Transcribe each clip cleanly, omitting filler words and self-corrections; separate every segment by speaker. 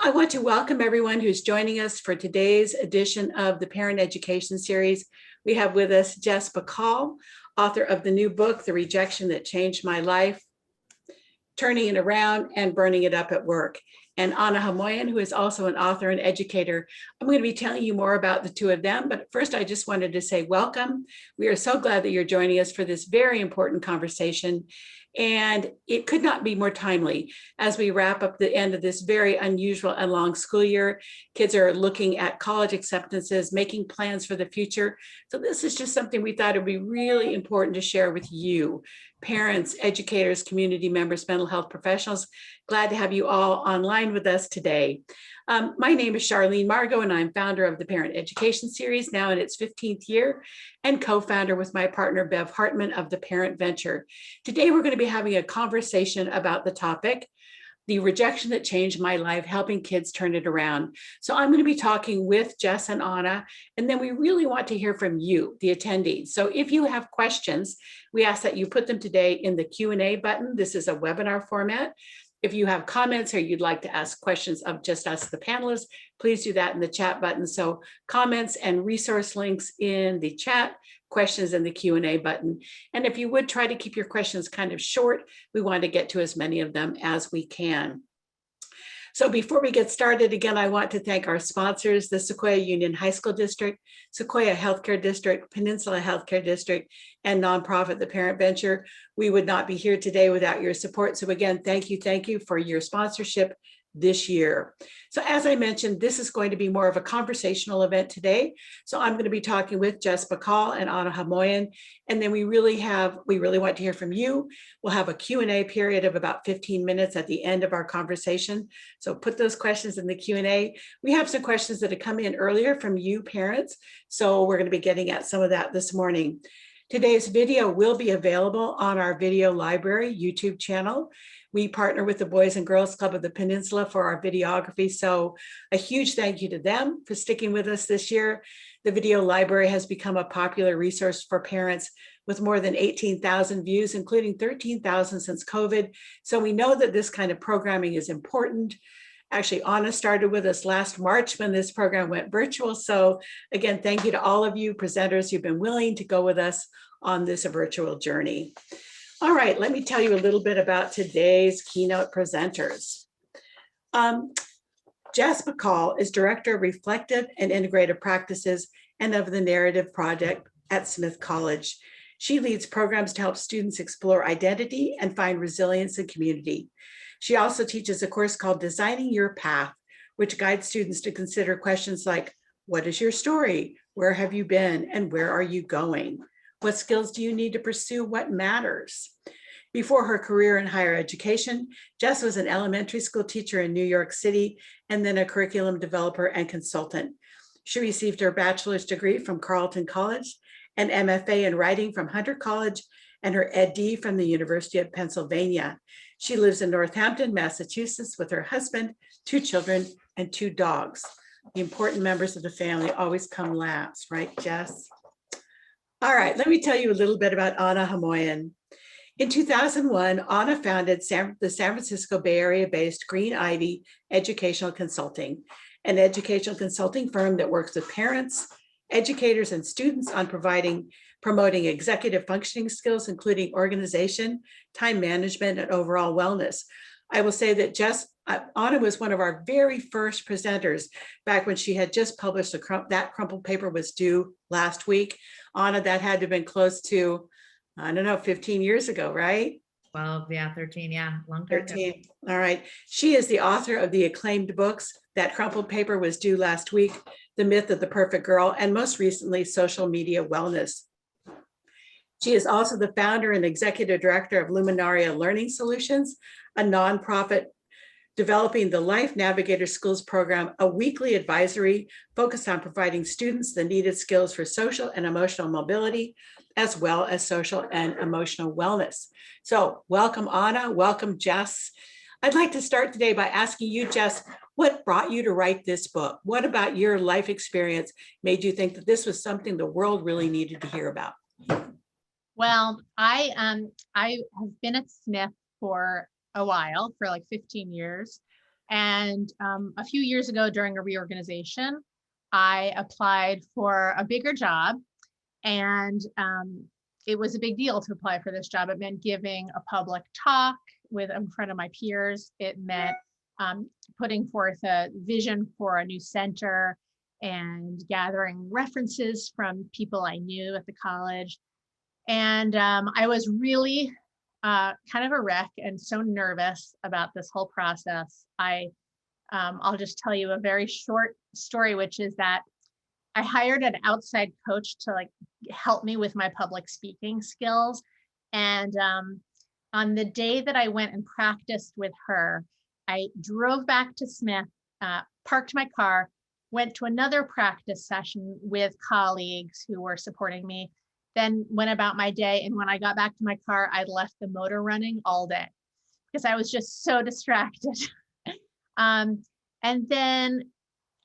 Speaker 1: I want to welcome everyone who's joining us for today's edition of the Parent Education Series. We have with us Jess Bacal, author of the new book, The Rejection That Changed My Life, Turning It Around and Burning It Up at Work. And Ana Homayoun, who is also an author and educator. I'm going to be telling you more about the two of them, but first I just wanted to say welcome. We are so glad that you're joining us for this very important conversation. And it could not be more timely as we wrap up the end of this very unusual and long school year. Kids are looking at college acceptances, making plans for the future. So this is just something we thought would be really important to share with you, parents, educators, community members, mental health professionals. Glad to have you all online with us today. My name is Charlene Margot, and I'm founder of the Parent Education Series, now in its 15th year, and co-founder with my partner, Bev Hartman of the Parent Venture. Today, we're going to be having a conversation about the topic, the rejection that changed my life, helping kids turn it around. So I'm going to be talking with Jess and Ana, and then we really want to hear from you, the attendees. So if you have questions, we ask that you put them today in the Q&A button. This is a webinar format. If you have comments or you'd like to ask questions of just us, the panelists, please do that in the chat button. So comments and resource links in the chat, questions in the Q&A button. And if you would try to keep your questions kind of short, we want to get to as many of them as we can. So before we get started, again, I want to thank our sponsors, the Sequoia Union High School District, Sequoia Healthcare District, Peninsula Healthcare District, and nonprofit, the Parent Venture. We would not be here today without your support. So again, thank you for your sponsorship this year. So as I mentioned, this is going to be more of a conversational event today. So I'm going to be talking with Jess Bacal and Ana Homayoun. And then we really want to hear from you. We'll have a Q&A period of about 15 minutes at the end of our conversation. So put those questions in the Q&A. We have some questions that have come in earlier from you parents. So we're going to be getting at some of that this morning. Today's video will be available on our video library YouTube channel. We partner with the Boys and Girls Club of the Peninsula for our videography. So a huge thank you to them for sticking with us this year. The video library has become a popular resource for parents with more than 18,000 views, including 13,000 since COVID. So we know that this kind of programming is important. Actually, Ana started with us last March when this program went virtual. So again, thank you to all of you presenters who've been willing to go with us on this virtual journey. All right, let me tell you a little bit about today's keynote presenters. Jess Bacal is Director of Reflective and Integrative Practices and of the Narrative Project at Smith College. She leads programs to help students explore identity and find resilience in community. She also teaches a course called Designing Your Path, which guides students to consider questions like, what is your story? Where have you been? And where are you going? What skills do you need to pursue? What matters? Before her career in higher education, Jess was an elementary school teacher in New York City and then a curriculum developer and consultant. She received her bachelor's degree from Carleton College, an MFA in writing from Hunter College, and her Ed.D. from the University of Pennsylvania. She lives in Northampton, Massachusetts with her husband, 2 children, and 2 dogs. The important members of the family always come last, right, Jess? All right, let me tell you a little bit about Ana Homayoun. In 2001, Ana founded the San Francisco Bay Area-based Green Ivy Educational Consulting, an educational consulting firm that works with parents, educators, and students on promoting executive functioning skills, including organization, time management, and overall wellness. I will say that Ana was one of our very first presenters back when she had just published that crumpled paper was due last week. Ana, that had to have been close to, I don't know, 15 years ago, right?
Speaker 2: 12, yeah, 13, yeah, long time
Speaker 1: 13.
Speaker 2: ago.
Speaker 1: All right. She is the author of the acclaimed books, That Crumpled Paper Was Due Last Week, The Myth of the Perfect Girl, and most recently, Social Media Wellness. She is also the founder and executive director of Luminaria Learning Solutions, a nonprofit developing the Life Navigator Schools program, a weekly advisory focused on providing students the needed skills for social and emotional mobility, as well as social and emotional wellness. So welcome, Ana, welcome, Jess. I'd like to start today by asking you, Jess, what brought you to write this book? What about your life experience made you think that this was something the world really needed to hear about?
Speaker 3: Well, I have been at Smith for a while, for like 15 years. And a few years ago during a reorganization, I applied for a bigger job, and it was a big deal to apply for this job. It meant giving a public talk in front of my peers. It meant putting forth a vision for a new center and gathering references from people I knew at the college. And I was really kind of a wreck and so nervous about this whole process. I'll just tell you a very short story, which is that I hired an outside coach to help me with my public speaking skills. And on the day that I went and practiced with her, I drove back to Smith, parked my car, went to another practice session with colleagues who were supporting me, then went about my day. And when I got back to my car, I left the motor running all day because I was just so distracted. And then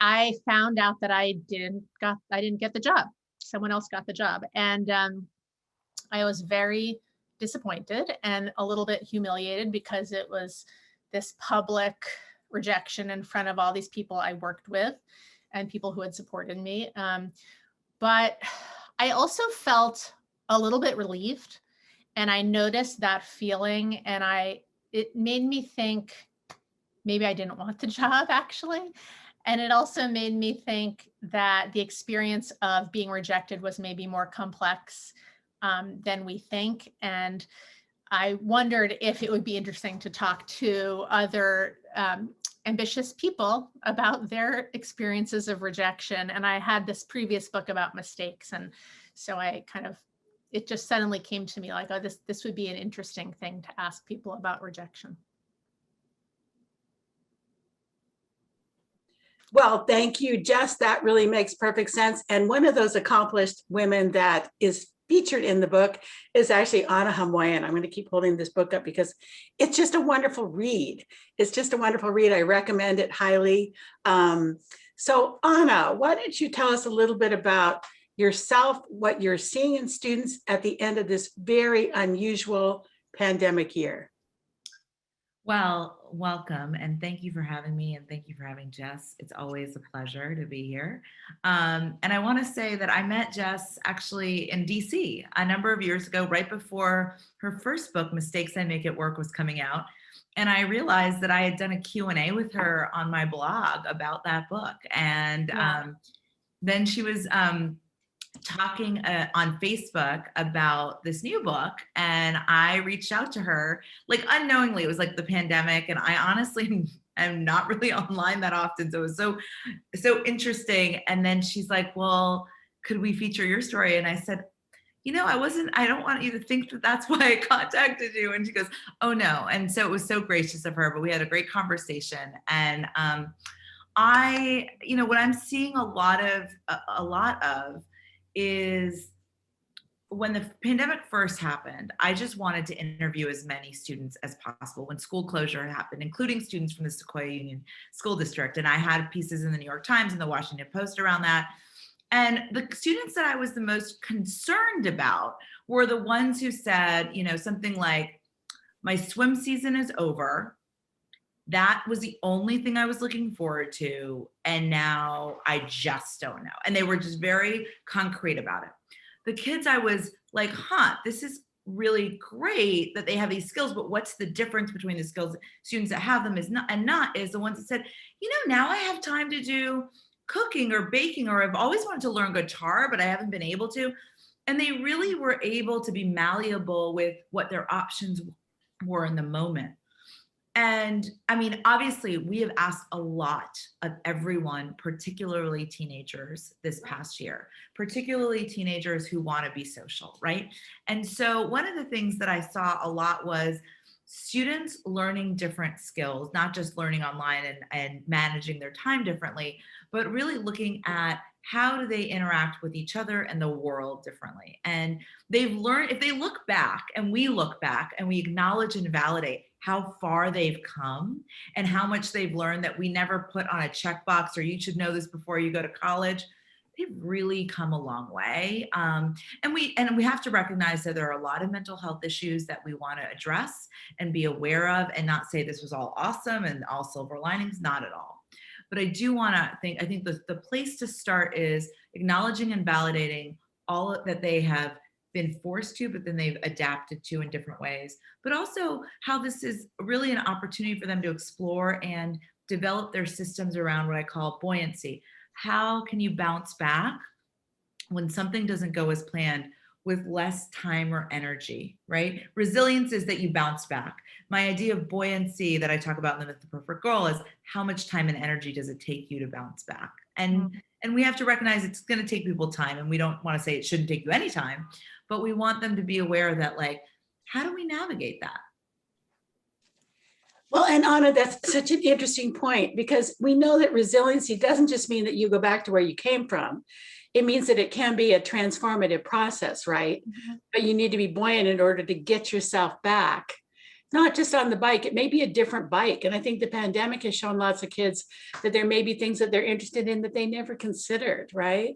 Speaker 3: I found out that I didn't get the job. Someone else got the job. And I was very disappointed and a little bit humiliated because it was this public rejection in front of all these people I worked with and people who had supported me. But I also felt a little bit relieved, and I noticed that feeling, and it made me think maybe I didn't want the job actually. And it also made me think that the experience of being rejected was maybe more complex than we think. And I wondered if it would be interesting to talk to other ambitious people about their experiences of rejection. And I had this previous book about mistakes. And so it just suddenly came to me like, oh, this would be an interesting thing to ask people about rejection.
Speaker 1: Well, thank you, Jess. That really makes perfect sense. And one of those accomplished women that is featured in the book is actually Ana Homayoun. I'm going to keep holding this book up because it's just a wonderful read. It's just a wonderful read. I recommend it highly. So Ana, why don't you tell us a little bit about yourself, what you're seeing in students at the end of this very unusual pandemic year?
Speaker 2: Well, welcome, and thank you for having me, and thank you for having Jess. It's always a pleasure to be here. And I want to say that I met Jess actually in DC a number of years ago, right before her first book, Mistakes I Make at Work, was coming out. And I realized that I had done a Q&A with her on my blog about that book. And then she was talking on Facebook about this new book, and I reached out to her like unknowingly. It was like the pandemic, and I honestly am not really online that often, so it was so interesting. And then she's like, well, could we feature your story? And I said, I don't want you to think that that's why I contacted you. And she goes, oh no. And so it was so gracious of her, but we had a great conversation. And what I'm seeing a lot of is when the pandemic first happened, I just wanted to interview as many students as possible when school closure happened, including students from the Sequoia Union School District. And I had pieces in the New York Times and the Washington Post around that. And the students that I was the most concerned about were the ones who said, something like, my swim season is over. That was the only thing I was looking forward to. And now I just don't know. And they were just very concrete about it. The kids, I was like, this is really great that they have these skills, but what's the difference between the skills students that have them is the ones that said, now I have time to do cooking or baking, or I've always wanted to learn guitar, but I haven't been able to. And they really were able to be malleable with what their options were in the moment. And I mean, obviously, we have asked a lot of everyone, particularly teenagers this past year, particularly teenagers who want to be social, right? And so one of the things that I saw a lot was students learning different skills, not just learning online and managing their time differently, but really looking at how do they interact with each other and the world differently. And they've learned, if they look back and we look back and we acknowledge and validate how far they've come and how much they've learned that we never put on a checkbox, or you should know this before you go to college. they've really come a long way. And we have to recognize that there are a lot of mental health issues that we want to address and be aware of, and not say this was all awesome and all silver linings, not at all. But I do want to I think the place to start is acknowledging and validating all that they have been forced to, but then they've adapted to in different ways, but also how this is really an opportunity for them to explore and develop their systems around what I call buoyancy. How can you bounce back when something doesn't go as planned with less time or energy, right? Resilience is that you bounce back. My idea of buoyancy that I talk about in the Myth of the Perfect Girl is how much time and energy does it take you to bounce back? And we have to recognize it's going to take people time, and we don't want to say it shouldn't take you any time, but we want them to be aware that, like, how do we navigate that?
Speaker 1: Well, and Ana, that's such an interesting point, because we know that resiliency doesn't just mean that you go back to where you came from. It means that it can be a transformative process, right? But you need to be buoyant in order to get yourself back, not just on the bike. It may be a different bike. And I think the pandemic has shown lots of kids that there may be things that they're interested in that they never considered, right?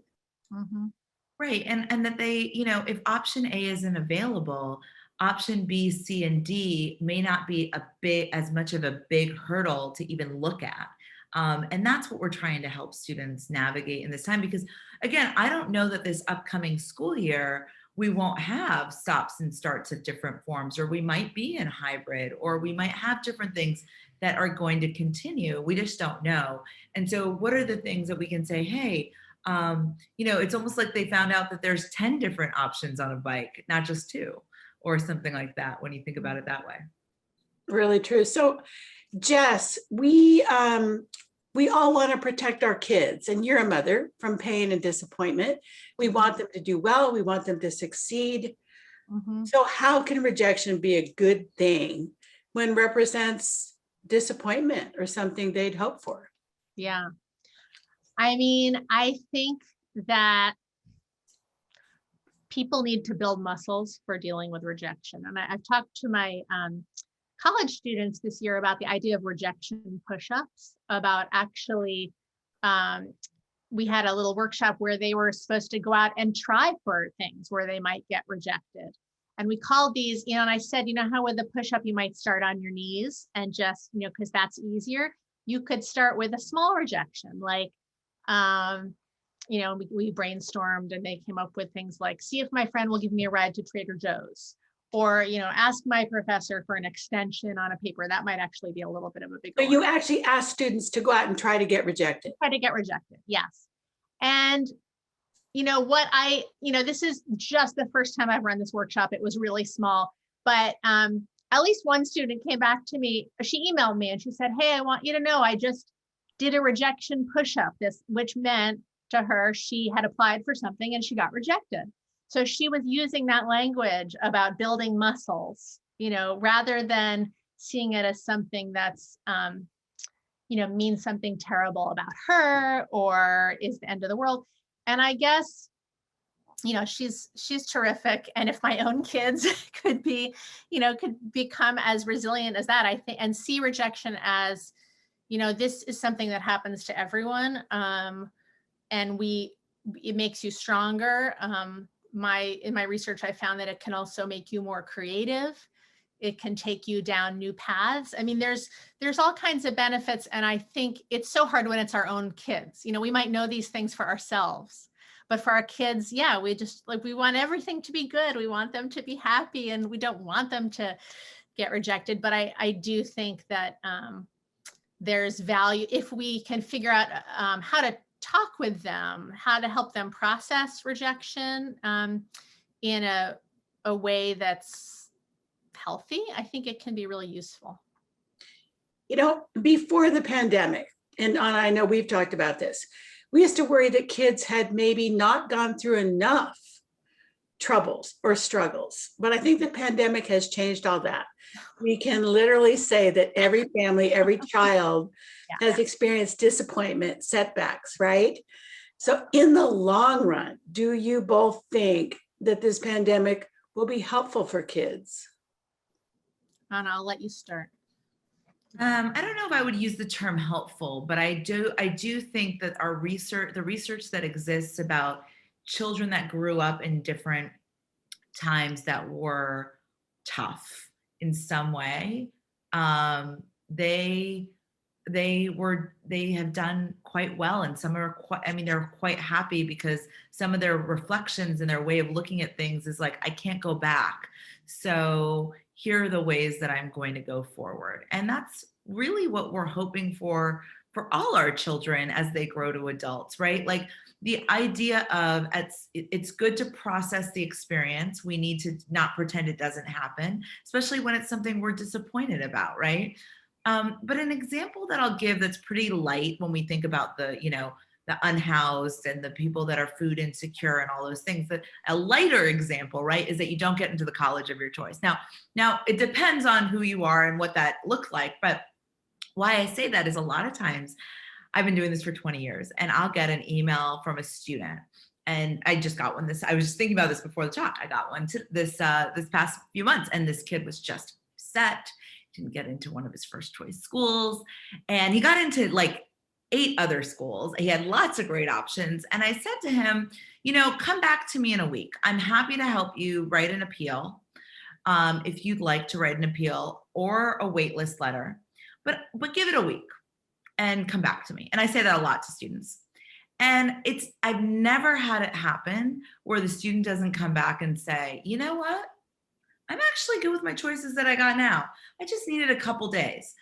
Speaker 2: Right. And that they, you know, if option A isn't available, option B, C, and D may not be as much of a big hurdle to even look at. And that's what we're trying to help students navigate in this time, because again, I don't know that this upcoming school year, we won't have stops and starts of different forms, or we might be in hybrid, or we might have different things that are going to continue. We just don't know. And so what are the things that we can say, hey, you know, it's almost like they found out that there's 10 different options on a bike, not just 2, or something like that, when you think about it that way.
Speaker 1: Really true. So Jess, we all want to protect our kids, and you're a mother, from pain and disappointment. We want them to do well. We want them to succeed. So how can rejection be a good thing when it represents disappointment or something they'd hope for?
Speaker 3: Yeah. I mean, I think that people need to build muscles for dealing with rejection. And I've talked to my college students this year about the idea of rejection push-ups, about actually, we had a little workshop where they were supposed to go out and try for things where they might get rejected. And we called these, you know, and I said, you know how with the push-up, you might start on your knees and just, you know, because that's easier. You could start with a small rejection, like, you know, we brainstormed and they came up with things like, see if my friend will give me a ride to Trader Joe's, or, you know, ask my professor for an extension on a paper. That might actually be a little bit of a big.
Speaker 1: But you actually ask students to go out and try to get rejected.
Speaker 3: Try to get rejected, yes. And you know what, this is just the first time I've run this workshop. It was really small, but at least one student came back to me. She emailed me and she said, hey, I want you to know I just did a rejection push-up, which meant to her she had applied for something and she got rejected. So she was using that language about building muscles, you know, rather than seeing it as something that's, you know, means something terrible about her or is the end of the world. And I guess, you know, she's terrific. And if my own kids could become as resilient as that, I think, and see rejection as, you know, this is something that happens to everyone. And it makes you stronger. In my research, I found that it can also make you more creative. It can take you down new paths. I mean, there's all kinds of benefits. And I think it's so hard when it's our own kids. You know, we might know these things for ourselves, but for our kids, yeah, we want everything to be good. We want them to be happy, and we don't want them to get rejected. But I do think that there's value if we can figure out how to talk with them, how to help them process rejection in a way that's healthy. I think it can be really useful.
Speaker 1: You know, before the pandemic, and Ana, I know we've talked about this, we used to worry that kids had maybe not gone through enough troubles or struggles. But I think the pandemic has changed all that. We can literally say that every family, every child has experienced disappointment, setbacks, right? So in the long run, do you both think that this pandemic will be helpful for kids?
Speaker 3: Ana, I'll let you start.
Speaker 2: I don't know if I would use the term helpful, but I do think that the research that exists about children that grew up in different times that were tough in some way, they have done quite well, and some are quite, I mean, they're quite happy because some of their reflections and their way of looking at things is like, I can't go back. So here are the ways that I'm going to go forward. And that's really what we're hoping for all our children as they grow to adults, right? Like the idea of it's good to process the experience. We need to not pretend it doesn't happen, especially when it's something we're disappointed about, right? But an example that I'll give that's pretty light when we think about the unhoused and the people that are food insecure and all those things, that a lighter example, right, is that you don't get into the college of your choice. Now it depends on who you are and what that looks like. But why I say that is a lot of times I've been doing this for 20 years and I'll get an email from a student. And I just got one I was just thinking about this before the talk. I got one this past few months, and this kid was just upset, didn't get into one of his first choice schools. And he got into like 8 other schools. He had lots of great options. And I said to him, come back to me in a week. I'm happy to help you write an appeal. If you'd like to write an appeal or a waitlist letter, but give it a week and come back to me. And I say that a lot to students. And I've never had it happen where the student doesn't come back and say, you know what? I'm actually good with my choices that I got now. I just needed a couple days.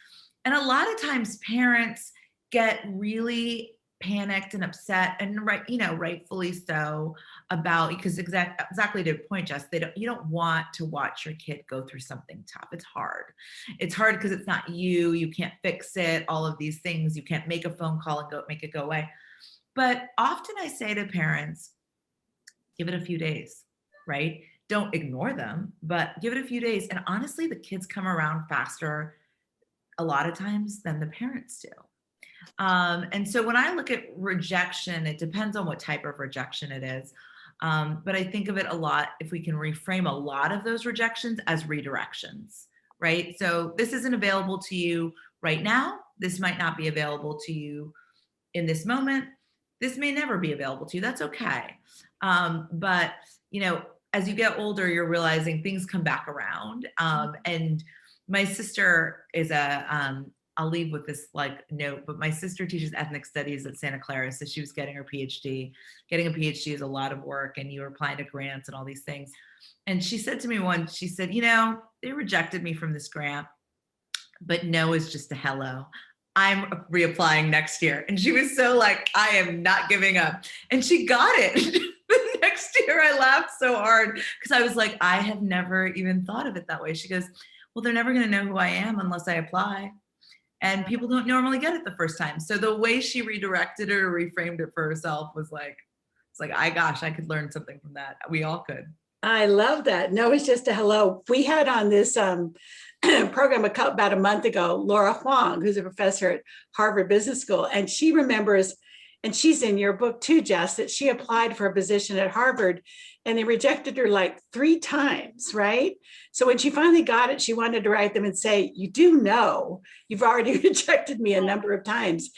Speaker 2: And a lot of times parents get really panicked and upset, and rightfully so, about, because exactly to your point, Jess, you don't want to watch your kid go through something tough. It's hard. It's hard because it's not you. You can't fix it. All of these things. You can't make a phone call and make it go away. But often I say to parents, give it a few days, right? Don't ignore them, but give it a few days. And honestly, the kids come around faster a lot of times than the parents do. And so when I look at rejection, it depends on what type of rejection it is. But I think of it a lot, if we can reframe a lot of those rejections as redirections, right? So this isn't available to you right now. This might not be available to you in this moment. This may never be available to you. That's okay. But, as you get older, you're realizing things come back around. And my sister is I'll leave with this note, but my sister teaches ethnic studies at Santa Clara. So she was getting her PhD. Getting a PhD is a lot of work, and you're applying to grants and all these things. And she said to me once, she said, they rejected me from this grant, but no is just a hello. I'm reapplying next year. And she was so like, I am not giving up. And she got it. The next year I laughed so hard because I was like, I have never even thought of it that way. She goes, well, they're never going to know who I am unless I apply. And people don't normally get it the first time. So the way she redirected it or reframed it for herself was like, I could learn something from that. We all could.
Speaker 1: I love that. No, it's just a hello. We had on this program about a month ago, Laura Huang, who's a professor at Harvard Business School. And she remembers, and she's in your book too, Jess, that she applied for a position at Harvard and they rejected her like 3 times, right? So when she finally got it, she wanted to write them and say, you do know you've already rejected me a number of times.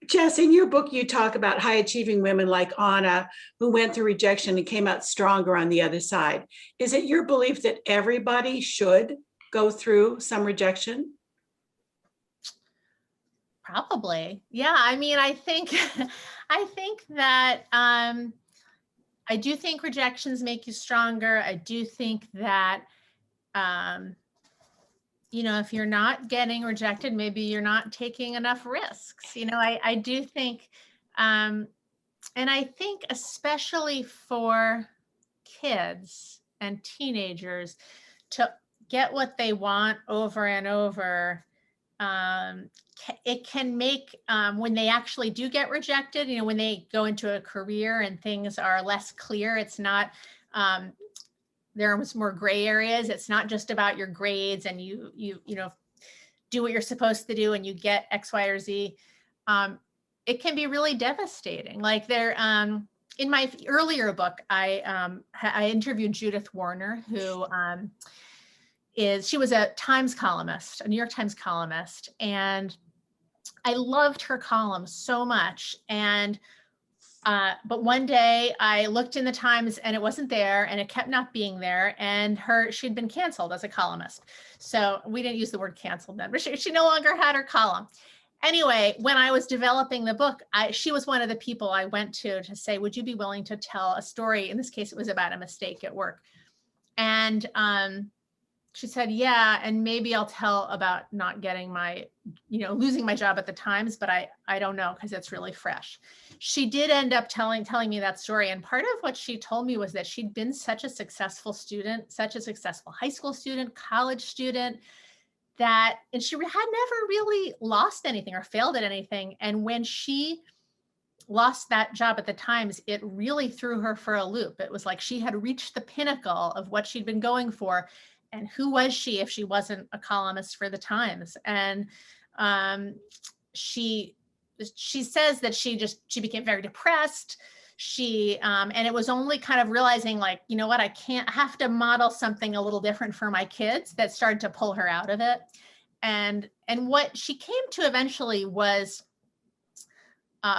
Speaker 1: Jess, in your book, you talk about high achieving women like Ana, who went through rejection and came out stronger on the other side. Is it your belief that everybody should go through some rejection?
Speaker 3: Probably. Yeah. I mean, I think that I do think rejections make you stronger. I do think that, if you're not getting rejected, maybe you're not taking enough risks. I do think, and I think especially for kids and teenagers to get what they want over and over, it can make, when they actually do get rejected, when they go into a career and things are less clear, it's not, there are more gray areas. It's not just about your grades and you do what you're supposed to do and you get X, Y, or Z. It can be really devastating. Like in my earlier book, I interviewed Judith Warner, who she was a Times columnist, a New York Times columnist. And I loved her column so much. And but one day I looked in the Times and it wasn't there, and it kept not being there. And she'd been canceled as a columnist. So we didn't use the word canceled then, but she no longer had her column. Anyway, when I was developing the book, she was one of the people I went to say, would you be willing to tell a story? In this case, it was about a mistake at work. And she said, yeah, and maybe I'll tell about not getting losing my job at the Times, but I don't know, because it's really fresh. She did end up telling me that story. And part of what she told me was that she'd been such a successful student, such a successful high school student, college student, and she had never really lost anything or failed at anything. And when she lost that job at the Times, it really threw her for a loop. It was like she had reached the pinnacle of what she'd been going for. And who was she if she wasn't a columnist for the Times? And she says that she became very depressed. And it was only kind of realizing, like, you know what, I have to model something a little different for my kids, that started to pull her out of it. And what she came to eventually was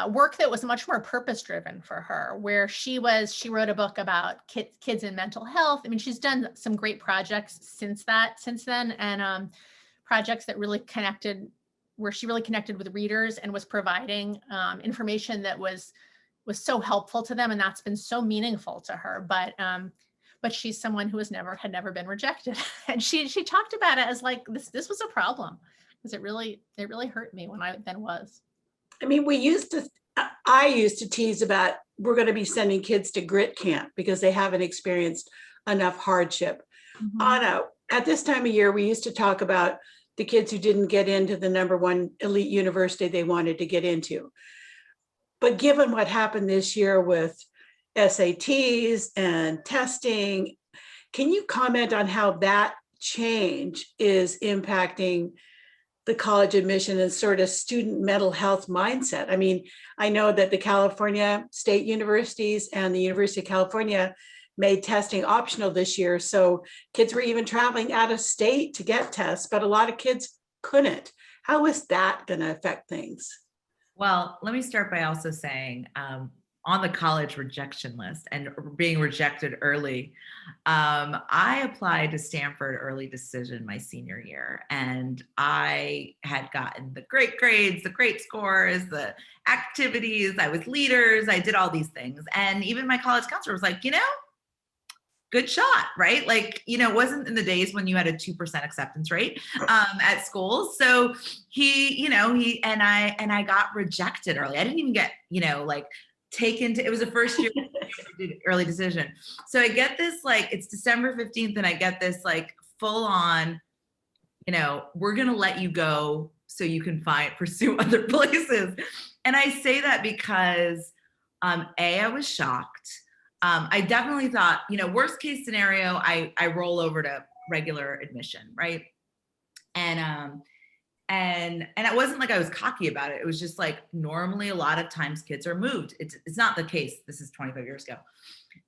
Speaker 3: work that was much more purpose-driven for her, where she wrote a book about kids and mental health. I mean, she's done some great projects since then, and projects that really where she really connected with readers and was providing information that was so helpful to them, and that's been so meaningful to her. But she's someone who had never been rejected, and she talked about it as like this was a problem, because it really hurt me when I then was.
Speaker 1: I mean, I used to tease about, we're going to be sending kids to grit camp because they haven't experienced enough hardship.
Speaker 3: Mm-hmm.
Speaker 1: Ana, at this time of year, we used to talk about the kids who didn't get into the #1 elite university they wanted to get into. But given what happened this year with SATs and testing, can you comment on how that change is impacting the college admission and sort of student mental health mindset? I mean, I know that the California state universities and the University of California made testing optional this year. So kids were even traveling out of state to get tests, but a lot of kids couldn't. How is that going to affect things?
Speaker 2: Well, let me start by also saying, on the college rejection list and being rejected early, I applied to Stanford early decision my senior year, and I had gotten the great grades, the great scores, the activities, I was leaders, I did all these things. And even my college counselor was like, good shot, right? Like, it wasn't in the days when you had a 2% acceptance rate at schools. So I got rejected early. I didn't even get, taken to, it was the first year I did early decision. So I get this, it's December 15th, and I get this full on, we're going to let you go so you can pursue other places. And I say that because I was shocked. I definitely thought, worst case scenario, I roll over to regular admission, right? And it wasn't like I was cocky about it. It was just normally a lot of times kids are moved. It's not the case. This is 25 years ago.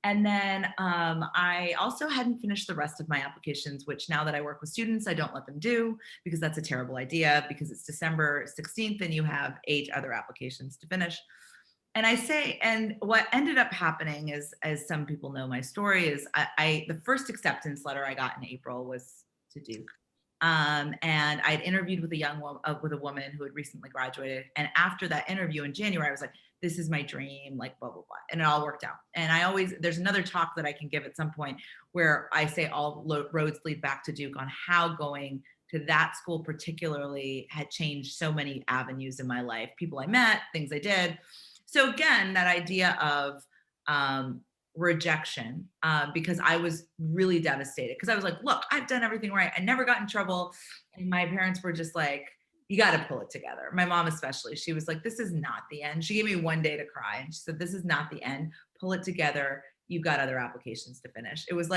Speaker 2: And then I also hadn't finished the rest of my applications, which now that I work with students, I don't let them do, because that's a terrible idea, because it's December 16th and you have 8 other applications to finish. And what ended up happening is, as some people know my story, is the first acceptance letter I got in April was to Duke. And I'd interviewed with a woman who had recently graduated. And after that interview in January, I was like, this is my dream, blah, blah, blah. And it all worked out. And there's another talk that I can give at some point where I say all roads lead back to Duke, on how going to that school particularly had changed so many avenues in my life, people I met, things I did. So again, that idea of rejection, because I was really devastated, because I was like, look, I've done everything right. I never got in trouble. And my parents were just like, you got to pull it together. My mom especially, she was like, this is not the end. She gave me one day to cry, and she said, this is not the end. Pull it together. You've got other applications to finish. It was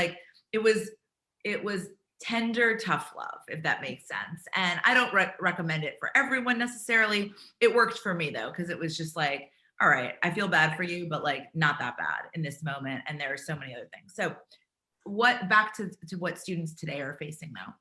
Speaker 2: tender, tough love, if that makes sense. And I don't recommend it for everyone necessarily. It worked for me though, because it was just like, all right, I feel bad for you, but not that bad in this moment. And there are so many other things. So back to what students today are facing though.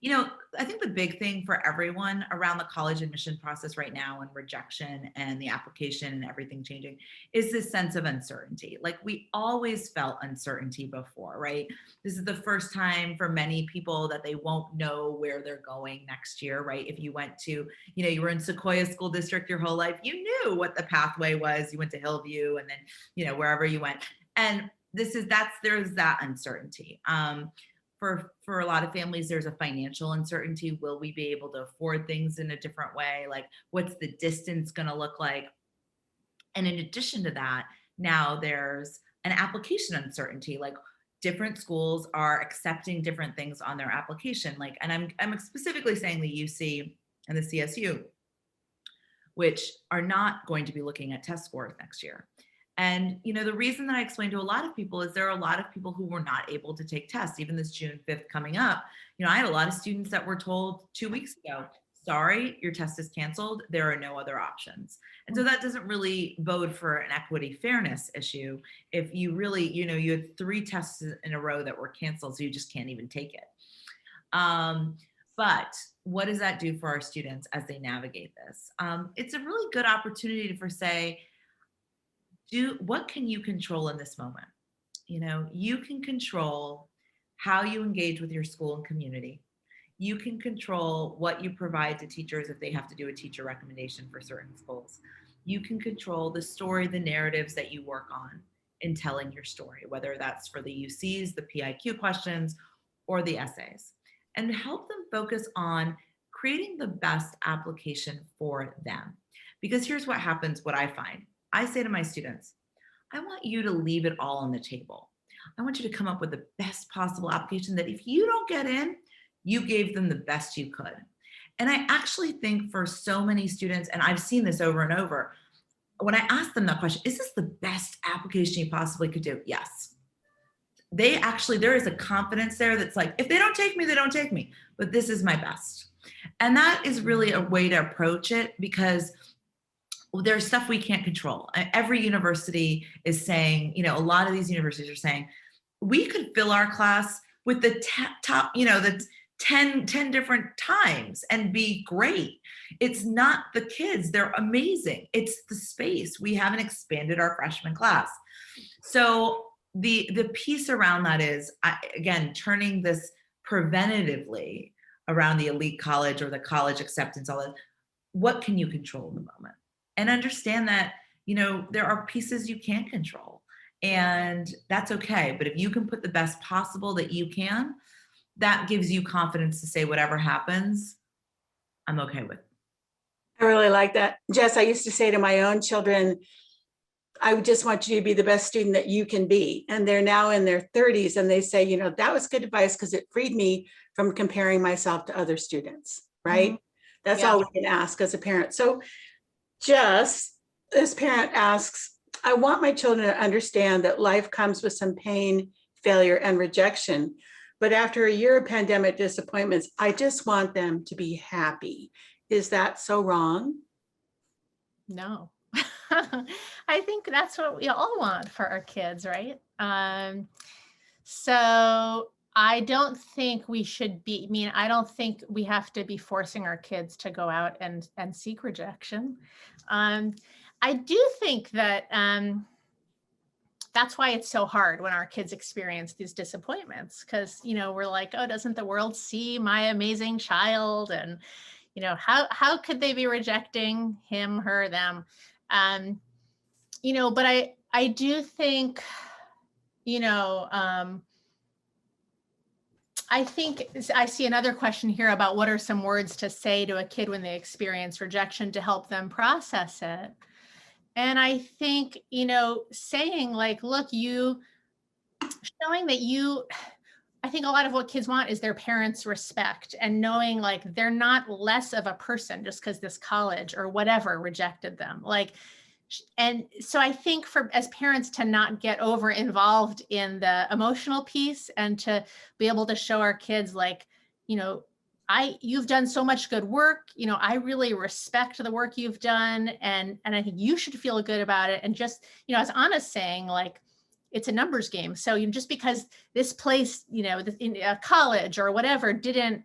Speaker 2: You know, I think the big thing for everyone around the college admission process right now and rejection and the application and everything changing is this sense of uncertainty. Like we always felt uncertainty before, right? This is the first time for many people that they won't know where they're going next year, right? If you went to, you know, you were in Sequoia School District your whole life, you knew what the pathway was. You went to Hillview and then, you know, wherever you went. And there's that uncertainty. For a lot of families, there's a financial uncertainty. Will we be able to afford things in a different way? Like, what's the distance going to look like? And in addition to that, now there's an application uncertainty. Like, different schools are accepting different things on their application. Like, and I'm specifically saying the UC and the CSU, which are not going to be looking at test scores next year. And, you know, the reason that I explained to a lot of people is there are a lot of people who were not able to take tests, even this June 5th coming up. You know, I had a lot of students that were told 2 weeks ago, sorry, your test is canceled. There are no other options. And so that doesn't really bode for an equity fairness issue. If you really, you know, you had 3 tests in a row that were canceled, so you just can't even take it. But what does that do for our students as they navigate this? It's a really good opportunity for say, what can you control in this moment? You know, you can control how you engage with your school and community. You can control what you provide to teachers if they have to do a teacher recommendation for certain schools. You can control the story, the narratives that you work on in telling your story, whether that's for the UCs, the PIQ questions, or the essays, and help them focus on creating the best application for them. Because here's what happens, what I find. I say to my students, I want you to leave it all on the table. I want you to come up with the best possible application that if you don't get in, you gave them the best you could. And I actually think for so many students, and I've seen this over and over, when I ask them that question, is this the best application you possibly could do? Yes. There is a confidence there that's like, if they don't take me, they don't take me, but this is my best. And that is really a way to approach it because there's stuff we can't control. Every university is saying, you know, a lot of these universities are saying, we could fill our class with the top, you know, the 10 different times and be great. It's not the kids, they're amazing. It's the space. We haven't expanded our freshman class. So the piece around that is, again, turning this preventatively around the elite college or the college acceptance, all that. What can you control in the moment? And understand that, you know, there are pieces you can't control and that's okay. But if you can put the best possible that you can, that gives you confidence to say whatever happens, I'm okay with.
Speaker 1: I really like that. Jess, I used to say to my own children, I just want you to be the best student that you can be. And they're now in their 30s and they say, you know, that was good advice because it freed me from comparing myself to other students, right? Mm-hmm. That's all we can ask as a parent. So Jess, this parent asks, I want my children to understand that life comes with some pain, failure, and rejection. But after a year of pandemic disappointments, I just want them to be happy. Is that so wrong?
Speaker 3: No. I think that's what we all want for our kids, right? So I don't think we should be, I don't think we have to be forcing our kids to go out and seek rejection. I do think that that's why it's so hard when our kids experience these disappointments, because, you know, we're like, oh, doesn't the world see my amazing child? And, you know, how could they be rejecting him, her, them? You know, but I do think, you know, I think I see another question here about what are some words to say to a kid when they experience rejection to help them process it. And I think, you know, saying like, look, showing that I think a lot of what kids want is their parents' respect and knowing like they're not less of a person just because this college or whatever rejected them. Like, and so I think as parents to not get over involved in the emotional piece and to be able to show our kids like, you know, you've done so much good work. You know, I really respect the work you've done. And I think you should feel good about it. And just, you know, as Ana's saying, like, it's a numbers game. So you just because this place, in a college or whatever didn't,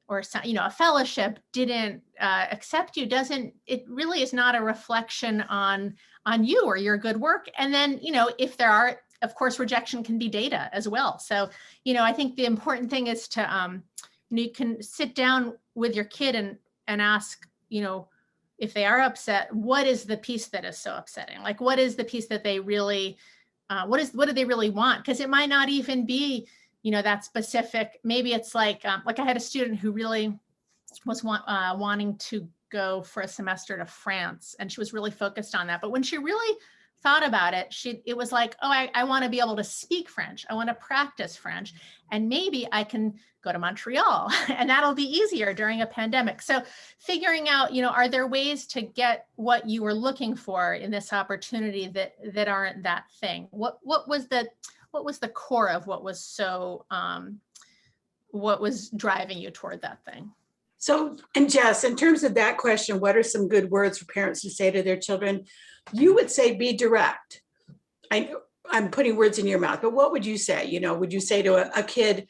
Speaker 3: or a fellowship didn't accept you, it really is not a reflection on you or your good work. And then, if there are, of course, rejection can be data as well. So, I think the important thing is to, you can sit down with your kid and ask, if they are upset, what is the piece that is so upsetting? Like, what is the piece that they really, what do they really want? Because it might not even be, that specific. Maybe it's like I had a student who really was wanting to go for a semester to France, and she was really focused on that. But when she really thought about it, it was like, oh, I want to be able to speak French. I want to practice French, and maybe I can go to Montreal and that'll be easier during a pandemic. So figuring out, are there ways to get what you were looking for in this opportunity that aren't that thing? What was the core of what was so, what was driving you toward that thing?
Speaker 1: So, and Jess, in terms of that question, what are some good words for parents to say to their children? You would say, be direct. I'm putting words in your mouth, but what would you say? Would you say to a kid,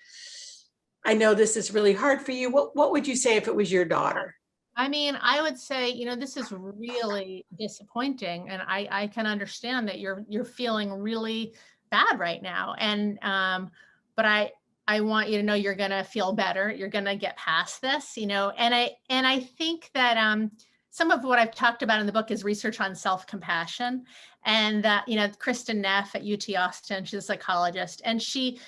Speaker 1: I know this is really hard for you. What would you say if it was your daughter?
Speaker 3: I mean, I would say, this is really disappointing, and I can understand that you're feeling really bad right now. And, but I want you to know you're going to feel better. You're going to get past this, and I think that, some of what I've talked about in the book is research on self-compassion, and that, Kristen Neff at UT Austin, she's a psychologist, and she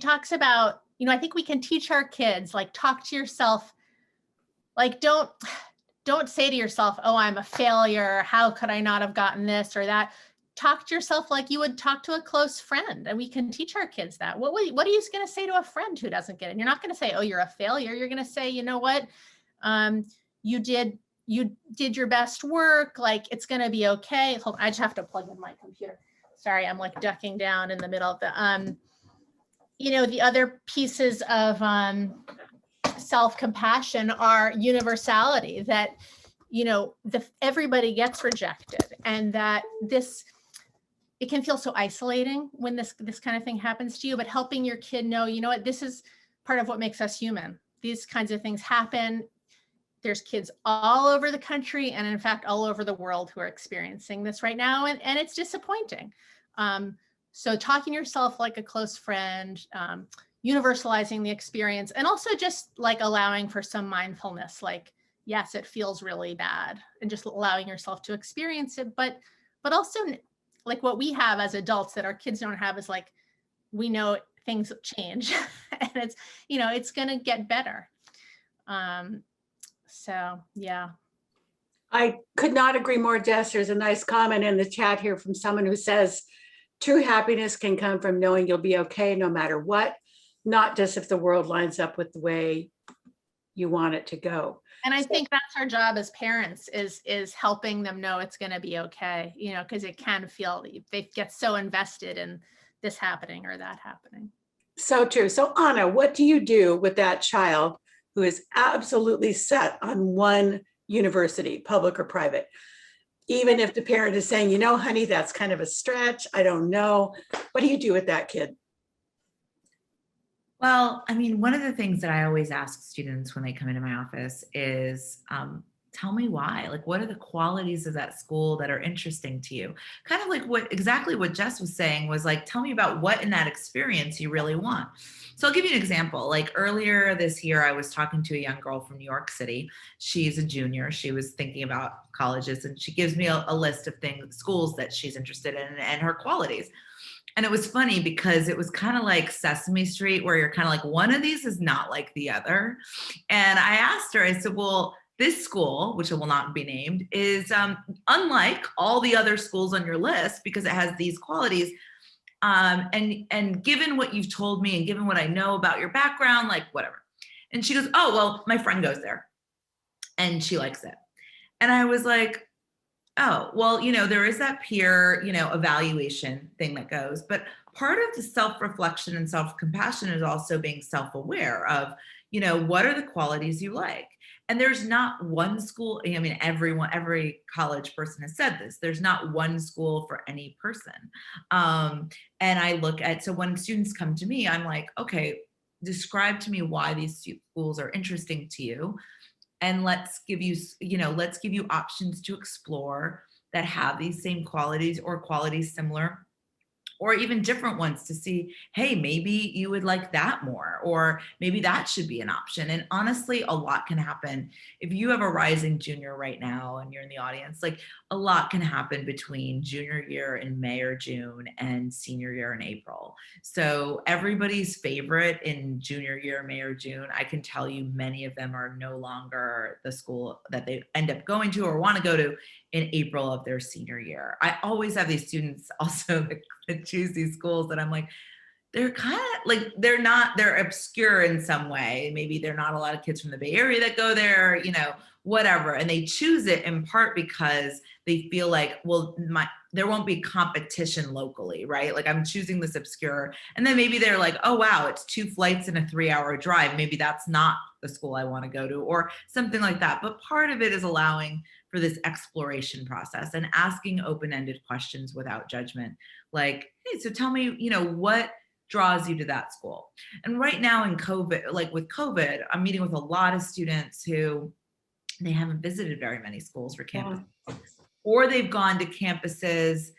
Speaker 3: talks about, I think we can teach our kids, like, talk to yourself, like, don't say to yourself, oh, I'm a failure. How could I not have gotten this or that? Talk to yourself like you would talk to a close friend. And we can teach our kids that. What are you going to say to a friend who doesn't get it? And you're not going to say, oh, you're a failure. You're going to say, you know what? You did your best work. Like, it's going to be okay. Hold on, I just have to plug in my computer. Sorry, I'm like ducking down in the middle of the, the other pieces of self-compassion are universality, that, everybody gets rejected, and that it can feel so isolating when this kind of thing happens to you, but helping your kid know, what, this is part of what makes us human. These kinds of things happen. There's kids all over the country, and in fact, all over the world, who are experiencing this right now. And it's disappointing. So talking to yourself like a close friend, universalizing the experience, and also just like allowing for some mindfulness, like, yes, it feels really bad, and just allowing yourself to experience it. But also, like, what we have as adults that our kids don't have is, like, we know things change and it's going to get better. So, yeah.
Speaker 1: I could not agree more, Jess. There's a nice comment in the chat here from someone who says, true happiness can come from knowing you'll be okay no matter what, not just if the world lines up with the way you want it to go.
Speaker 3: And I think that's our job as parents, is helping them know it's going to be okay, because it can feel, they get so invested in this happening or that happening.
Speaker 1: So true. So Ana, what do you do with that child who is absolutely set on one university, public or private? Even if the parent is saying, honey, that's kind of a stretch. I don't know. What do you do with that kid?
Speaker 2: Well, I mean, one of the things that I always ask students when they come into my office is, tell me why. Like, what are the qualities of that school that are interesting to you? Kind of like exactly what Jess was saying, was like, tell me about what in that experience you really want. So I'll give you an example. Like, earlier this year, I was talking to a young girl from New York City. She's a junior. She was thinking about colleges, and she gives me a list of schools that she's interested in and her qualities. And it was funny because it was kind of like Sesame Street, where you're kind of like, one of these is not like the other. And I asked her, I said, well, this school, which will not be named, is unlike all the other schools on your list because it has these qualities. And given what you've told me and given what I know about your background, like, whatever. And she goes, oh, well, my friend goes there and she likes it. And I was like, oh, well, there is that peer, evaluation thing that goes, but part of the self-reflection and self-compassion is also being self-aware of, what are the qualities you like? And there's not one school, I mean, every college person has said this, there's not one school for any person. And I look at, so when students come to me, I'm like, okay, describe to me why these schools are interesting to you. And let's give you, let's give you options to explore that have these same qualities or qualities similar, or even different ones to see, hey, maybe you would like that more, or maybe that should be an option. And honestly, a lot can happen. If you have a rising junior right now and you're in the audience, like a lot can happen between junior year in May or June and senior year in April. So everybody's favorite in junior year, May or June, I can tell you many of them are no longer the school that they end up going to or want to go to in April of their senior year. I always have these students also that choose these schools that I'm like, they're kind of like, they're obscure in some way. Maybe they're not a lot of kids from the Bay Area that go there, whatever. And they choose it in part because they feel like, well, there won't be competition locally, right? Like I'm choosing this obscure. And then maybe they're like, oh, wow, it's 2 flights and a 3-hour drive. Maybe that's not the school I want to go to or something like that. But part of it is allowing for this exploration process and asking open-ended questions without judgment. Like, hey, so tell me, what draws you to that school? And right now in COVID, like with COVID, I'm meeting with a lot of students who they haven't visited very many schools for campus, or they've gone to campuses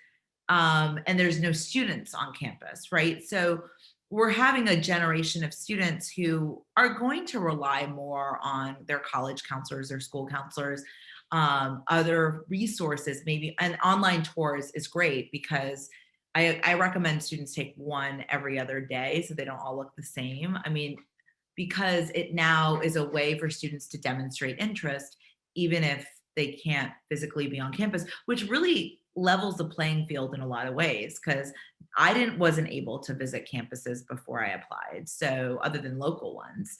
Speaker 2: and there's no students on campus, right? So we're having a generation of students who are going to rely more on their college counselors or school counselors, other resources, maybe, and online tours is great because I recommend students take one every other day so they don't all look the same. I mean, because it now is a way for students to demonstrate interest, even if they can't physically be on campus, which really levels the playing field in a lot of ways, because I wasn't able to visit campuses before I applied, so other than local ones.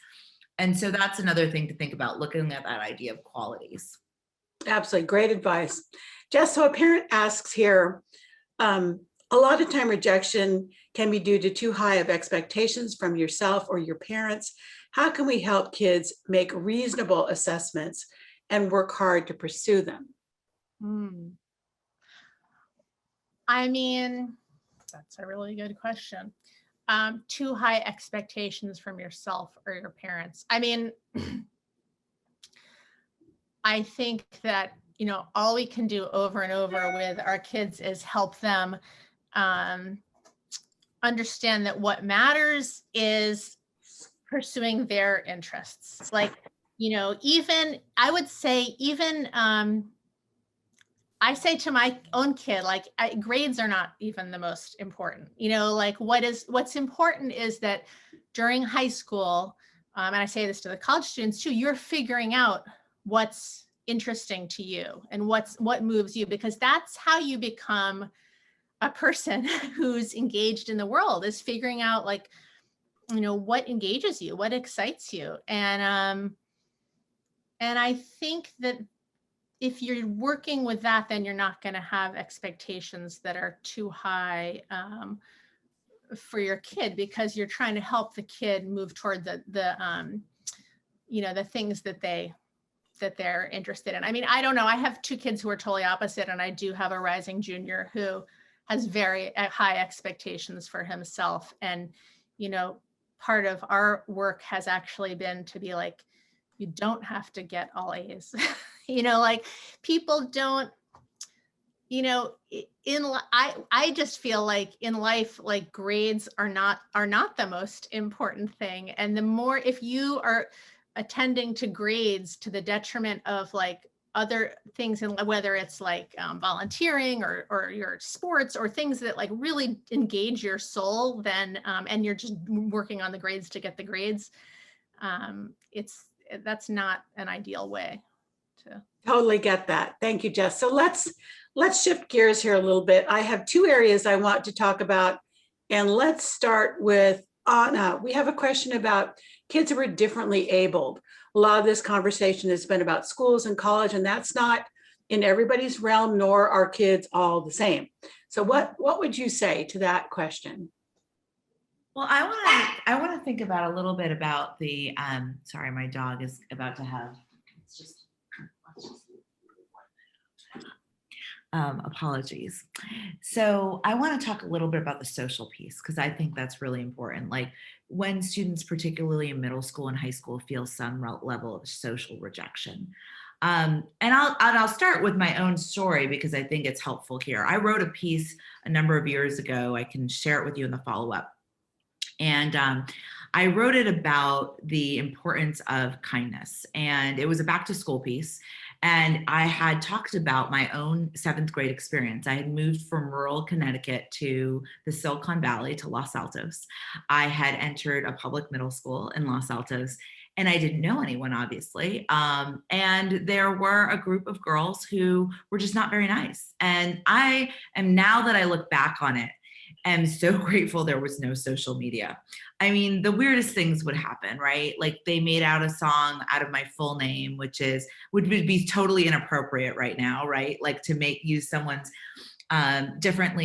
Speaker 2: And so that's another thing to think about, looking at that idea of qualities.
Speaker 1: Absolutely. Great advice. Jess, so a parent asks here, a lot of time rejection can be due to too high of expectations from yourself or your parents. How can we help kids make reasonable assessments and work hard to pursue them?
Speaker 3: I mean, that's a really good question. Too high expectations from yourself or your parents. I mean, I think that, all we can do over and over with our kids is help them understand that what matters is pursuing their interests. Like, even, I would say, even, I say to my own kid, like grades are not even the most important, like what's important is that during high school, and I say this to the college students too, you're figuring out what's interesting to you and what moves you, because that's how you become a person who's engaged in the world, is figuring out like, what engages you, what excites you. And I think that if you're working with that, then you're not going to have expectations that are too high for your kid, because you're trying to help the kid move toward the things that they're interested in. I mean, I don't know. I have 2 kids who are totally opposite, and I do have a rising junior who has very high expectations for himself. And, part of our work has actually been to be like, you don't have to get all A's. Like people don't, I just feel like in life, like grades are not the most important thing. And the more, if you are attending to grades to the detriment of like other things, and whether it's like volunteering or your sports or things that like really engage your soul, then and you're just working on the grades to get the grades, that's not an ideal way to.
Speaker 1: Totally get that. Thank you, Jess. So let's shift gears here a little bit. I have 2 areas I want to talk about, and let's start with Ana. We have a question about kids who are differently abled. A lot of this conversation has been about schools and college, and that's not in everybody's realm, nor are kids all the same. So what would you say to that question?
Speaker 2: Well, I want to think about a little bit about the, sorry, my dog is about to have Apologies. So I want to talk a little bit about the social piece, because I think that's really important. Like when students, particularly in middle school and high school, feel some level of social rejection. And I'll start with my own story because I think it's helpful here. I wrote a piece a number of years ago. I can share it with you in the follow-up. And I wrote it about the importance of kindness. And it was a back to school piece. And I had talked about my own 7th grade experience. I had moved from rural Connecticut to the Silicon Valley, to Los Altos. I had entered a public middle school in Los Altos, and I didn't know anyone, obviously. And there were a group of girls who were just not very nice. And I am, now that I look back on it, am so grateful there was no social media. I mean, the weirdest things would happen, right? Like they made out a song out of my full name, which would be totally inappropriate right now, right? Like to use someone's different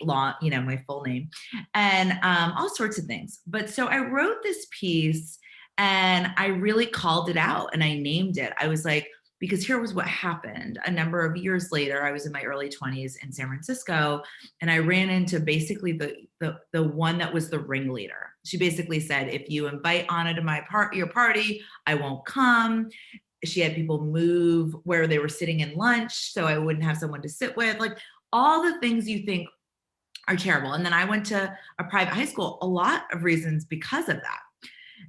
Speaker 2: law, my full name, and all sorts of things. But so I wrote this piece and I really called it out and I named it. I was like, because here was what happened. A number of years later, I was in my early 20s in San Francisco, and I ran into basically the one that was the ringleader. She basically said, if you invite Ana to your party, I won't come. She had people move where they were sitting in lunch so I wouldn't have someone to sit with. Like all the things you think are terrible. And then I went to a private high school, a lot of reasons because of that.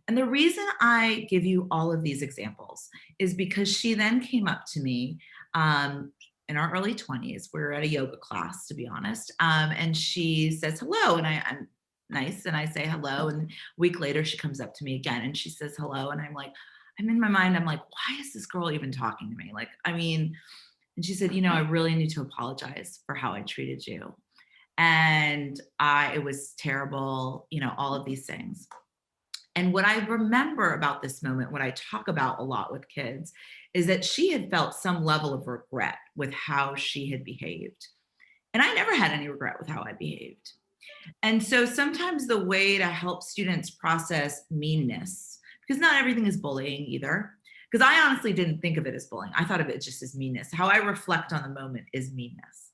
Speaker 2: And the reason I give you all of these examples is because she then came up to me in our early 20s. We were at a yoga class, to be honest. And she says, hello. And I'm nice. And I say hello. And a week later, she comes up to me again and she says, hello. And I'm like, I'm in my mind, I'm like, why is this girl even talking to me? Like, I mean, and she said, I really need to apologize for how I treated you. And it was terrible, all of these things. And what I remember about this moment, what I talk about a lot with kids, is that she had felt some level of regret with how she had behaved. And I never had any regret with how I behaved. And so sometimes the way to help students process meanness, because not everything is bullying either, because I honestly didn't think of it as bullying. I thought of it just as meanness. How I reflect on the moment is meanness,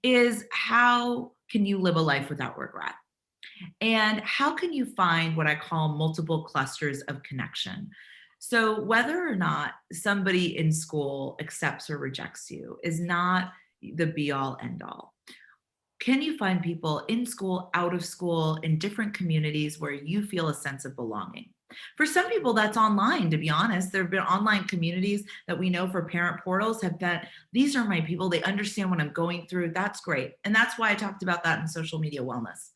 Speaker 2: is how can you live a life without regret? And how can you find what I call multiple clusters of connection? So whether or not somebody in school accepts or rejects you is not the be all end all. Can you find people in school, out of school, in different communities where you feel a sense of belonging? For some people, that's online, to be honest. There have been online communities that we know for parent portals have that these are my people. They understand what I'm going through. That's great. And that's why I talked about that in social media wellness.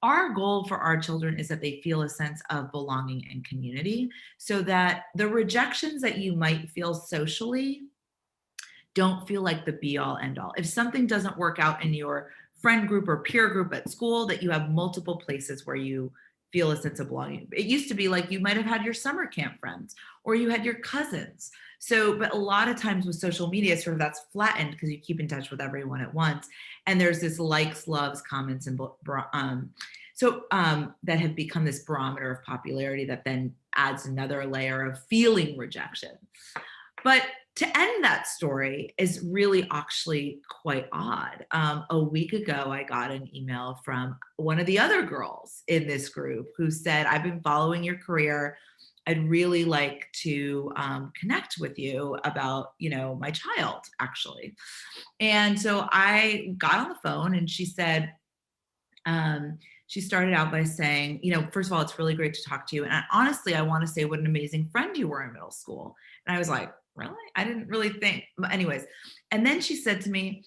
Speaker 2: Our goal for our children is that they feel a sense of belonging and community so that the rejections that you might feel socially don't feel like the be all end all. If something doesn't work out in your friend group or peer group at school, that you have multiple places where you feel a sense of belonging. It used to be like you might have had your summer camp friends or you had your cousins. So, but a lot of times with social media, sort of that's flattened because you keep in touch with everyone at once. And there's this likes, loves, comments, and that have become this barometer of popularity that then adds another layer of feeling rejection. But to end that story is really actually quite odd. A week ago, I got an email from one of the other girls in this group who said, I've been following your career. I'd really like to connect with you about, my child, actually. And so I got on the phone and she said, she started out by saying, first of all, it's really great to talk to you. And honestly, I want to say what an amazing friend you were in middle school. And I was like, really? I didn't really think, but anyways. And then she said to me,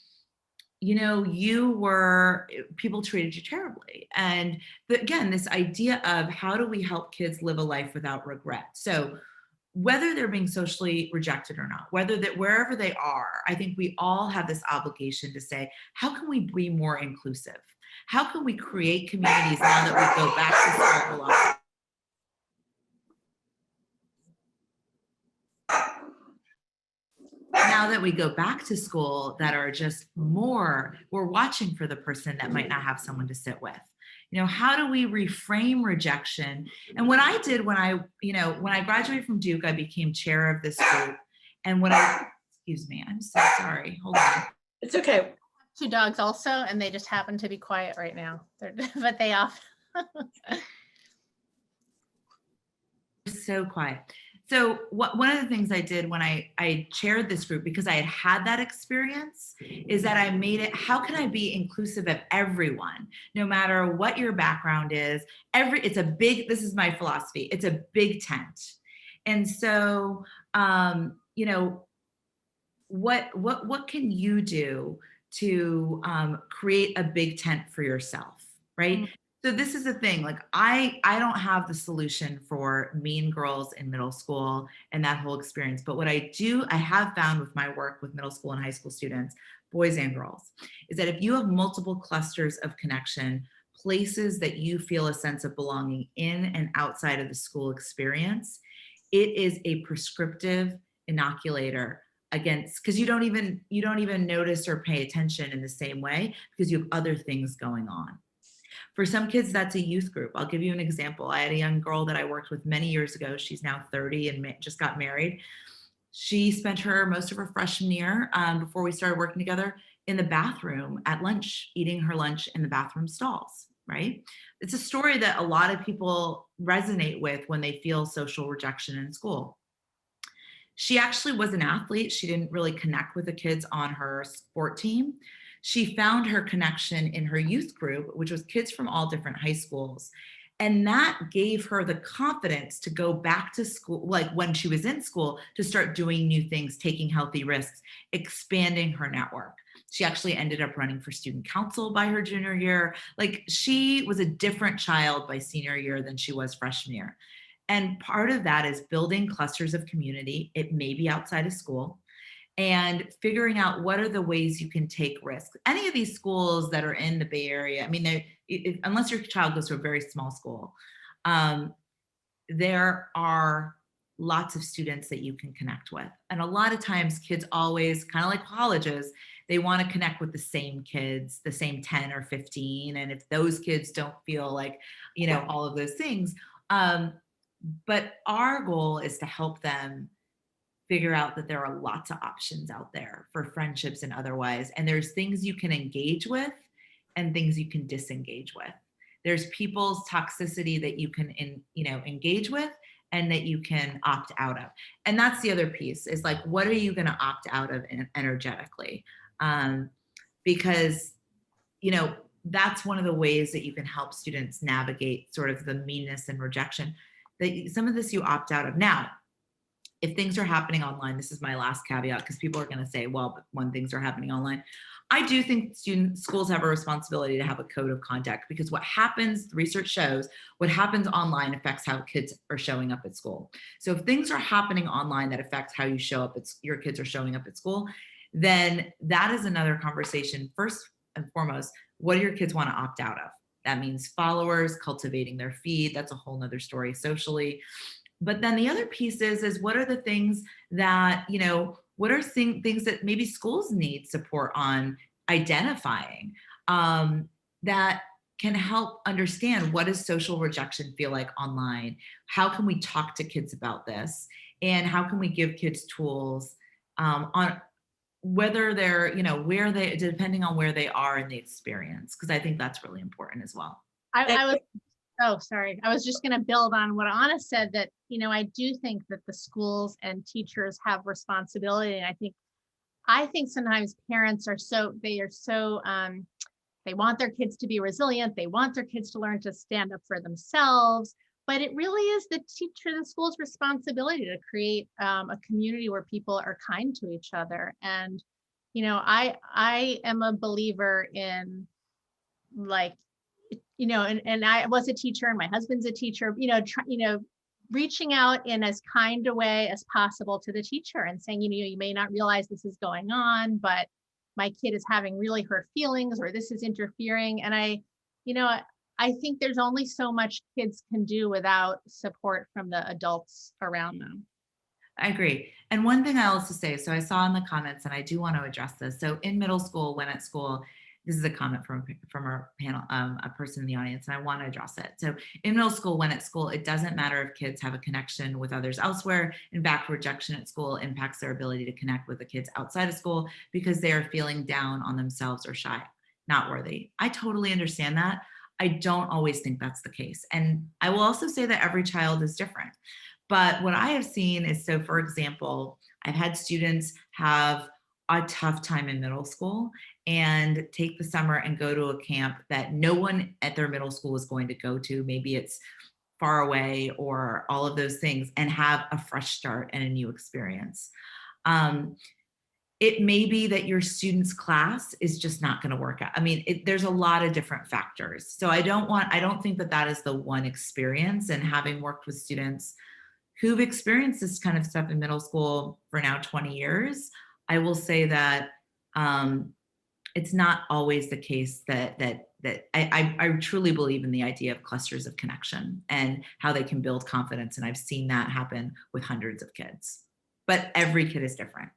Speaker 2: people treated you terribly. And again, this idea of how do we help kids live a life without regret? So whether they're being socially rejected or not, wherever they are, I think we all have this obligation to say, how can we be more inclusive? How can we create communities now that we go back to school? Now that we go back to school that are just more, we're watching for the person that might not have someone to sit with. How do we reframe rejection? And what I did when I graduated from Duke, I became chair of this group. And excuse me, I'm so sorry. Hold on.
Speaker 1: It's okay.
Speaker 3: 2 dogs also, and they just happen to be quiet right now. But they off.
Speaker 2: So quiet. So one of the things I did when I chaired this group, because I had that experience, is that I made it, how can I be inclusive of everyone, no matter what your background is? This is my philosophy. It's a big tent. And so, what can you do to create a big tent for yourself, right? Mm-hmm. So this is the thing, like I don't have the solution for mean girls in middle school and that whole experience. But what I have found with my work with middle school and high school students, boys and girls, is that if you have multiple clusters of connection, places that you feel a sense of belonging in and outside of the school experience, it is a prescriptive inoculator against, because you don't even notice or pay attention in the same way because you have other things going on. For some kids, that's a youth group. I'll give you an example. I had a young girl that I worked with many years ago. She's now 30 and just got married. She spent most of her freshman year, before we started working together, in the bathroom at lunch, eating her lunch in the bathroom stalls, right? It's a story that a lot of people resonate with when they feel social rejection in school. She actually was an athlete. She didn't really connect with the kids on her sport team. She found her connection in her youth group, which was kids from all different high schools. And that gave her the confidence to go back to school, like when she was in school, to start doing new things, taking healthy risks, expanding her network. She actually ended up running for student council by her junior year. Like, she was a different child by senior year than she was freshman year. And part of that is building clusters of community. It may be outside of school, and figuring out what are the ways you can take risks. Any of these schools that are in the Bay Area, I mean, unless your child goes to a very small school, there are lots of students that you can connect with. And a lot of times kids always, kind of like colleges, they want to connect with the same kids, the same 10 or 15. And if those kids don't feel like, all of those things, but our goal is to help them figure out that there are lots of options out there for friendships and otherwise. And there's things you can engage with and things you can disengage with. There's people's toxicity that you can, engage with and that you can opt out of. And that's the other piece, is like, what are you going to opt out of energetically? Because, that's one of the ways that you can help students navigate sort of the meanness and rejection. That some of this you opt out of. Now, if things are happening online, this is my last caveat, because people are going to say, well, but when things are happening online, I do think schools have a responsibility to have a code of conduct, because what happens, the research shows, what happens online affects how kids are showing up at school. So if things are happening online that affects how you show up, your kids are showing up at school, then that is another conversation. First and foremost, what do your kids want to opt out of? That means followers, cultivating their feed. That's a whole nother story socially. But then the other piece is what are the things that, what are things that maybe schools need support on identifying, that can help understand, what does social rejection feel like online? How can we talk to kids about this? And how can we give kids tools on whether they're, depending on where they are in the experience, because I think that's really important as well.
Speaker 3: Oh, sorry. I was just going to build on what Ana said, that, I do think that the schools and teachers have responsibility. And I think sometimes parents they want their kids to be resilient. They want their kids to learn to stand up for themselves. But it really is the school's responsibility to create a community where people are kind to each other. And, I am a believer in, like, and I was a teacher and my husband's a teacher, reaching out in as kind a way as possible to the teacher and saying, you may not realize this is going on, but my kid is having really hurt feelings, or this is interfering. And I think there's only so much kids can do without support from the adults around them.
Speaker 2: I agree. And one thing I also say, so I saw in the comments, and I do want to address this. So in middle school, when at school, this is a comment from our panel, a person in the audience, and I want to address it. So in middle school, when at school, it doesn't matter if kids have a connection with others elsewhere. In fact, rejection at school impacts their ability to connect with the kids outside of school because they are feeling down on themselves or shy, not worthy. I totally understand that. I don't always think that's the case. And I will also say that every child is different. But what I have seen is, so for example, I've had students have a tough time in middle school and take the summer and go to a camp that no one at their middle school is going to go to. Maybe it's far away or all of those things, and have a fresh start and a new experience. It may be that your student's class is just not going to work out. I mean, there's a lot of different factors. So I don't think that that is the one experience. And having worked with students who've experienced this kind of stuff in middle school for now 20 years, I will say that it's not always the case that I truly believe in the idea of clusters of connection and how they can build confidence. And I've seen that happen with hundreds of kids, but every kid is different.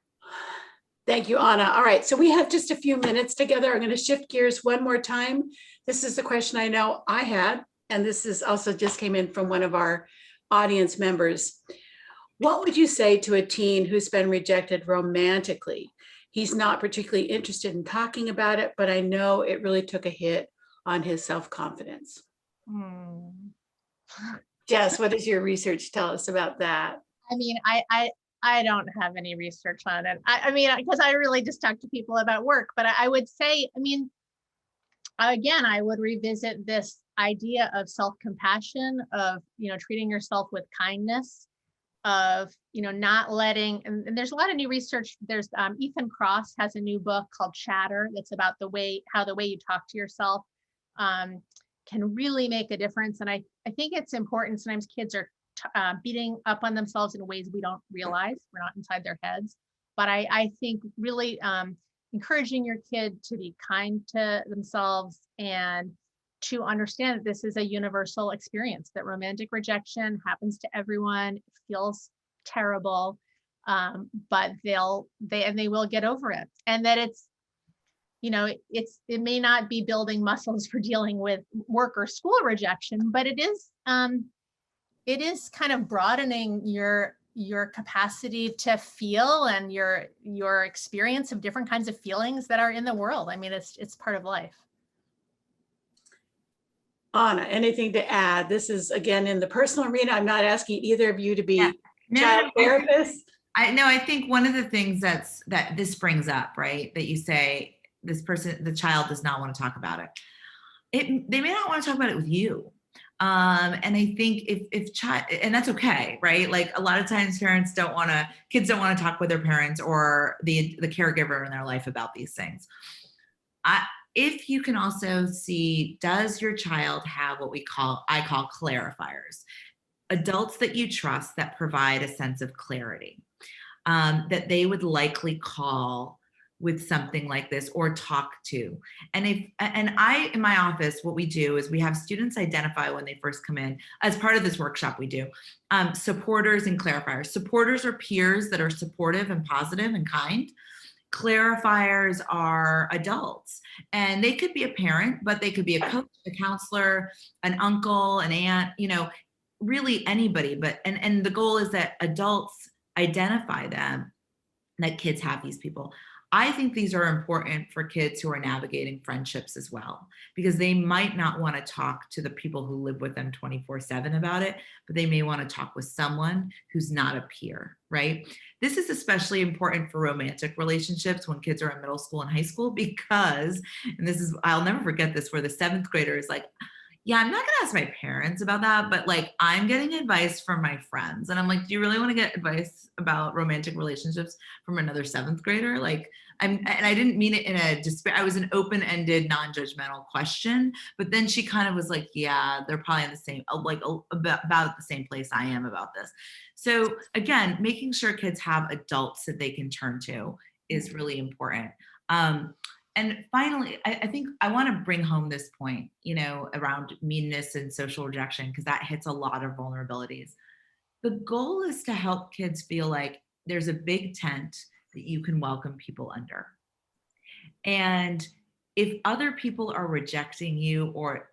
Speaker 1: Thank you, Ana. All right, so we have just a few minutes together. I'm going to shift gears one more time. This is the question I know I had, and this is also just came in from one of our audience members. What would you say to a teen who's been rejected romantically? He's not particularly interested in talking about it, but I know it really took a hit on his self-confidence. Jess, what does your research tell us about that?
Speaker 3: I mean, I don't have any research on it. I mean, because I really just talk to people about work, but I would say, I mean, again, I would revisit this idea of self-compassion, of, treating yourself with kindness, of, not letting, and there's a lot of new research. There's Ethan Kross has a new book called Chatter that's about how the way you talk to yourself can really make a difference. And I think it's important. Sometimes kids are beating up on themselves in ways we don't realize. We're not inside their heads. But I think really encouraging your kid to be kind to themselves and to understand that this is a universal experience, that romantic rejection happens to everyone. It feels terrible, but they will get over it. And that it's, it may not be building muscles for dealing with work or school rejection, but it is kind of broadening your capacity to feel and your experience of different kinds of feelings that are in the world. I mean, it's part of life.
Speaker 1: Ana, anything to add? This is, again, in the personal arena. I'm not asking either of you to be child therapists.
Speaker 2: I think one of the things that this brings up, right, that you say the child does not want to talk about it. They may not want to talk about it with you. And I think if child, and that's okay, right? Like a lot of times kids don't want to talk with their parents or the caregiver in their life about these things. If you can also see, does your child have what I call clarifiers, adults that you trust that provide a sense of clarity, that they would likely call with something like this or talk to. And in my office, what we do is we have students identify when they first come in. As part of this workshop, we do supporters and clarifiers. Supporters are peers that are supportive and positive and kind. Clarifiers are adults, and they could be a parent, but they could be a coach, a counselor, an uncle, an aunt, really anybody. But and the goal is that adults identify them, that kids have these people. I think these are important for kids who are navigating friendships as well, because they might not want to talk to the people who live with them 24/7 about it, but they may want to talk with someone who's not a peer, right? This is especially important for romantic relationships when kids are in middle school and high school, because, and I'll never forget this, where the 7th grader is like, yeah, I'm not going to ask my parents about that, but like I'm getting advice from my friends. And I'm like, do you really want to get advice about romantic relationships from another 7th grader? Like, and I didn't mean it in a despair. I was an open-ended, non-judgmental question. But then she kind of was like, yeah, they're probably in the same, like about the same place I am about this. So again, making sure kids have adults that they can turn to is really important. And finally, I think I want to bring home this point, around meanness and social rejection, because that hits a lot of vulnerabilities. The goal is to help kids feel like there's a big tent that you can welcome people under. And if other people are rejecting you, or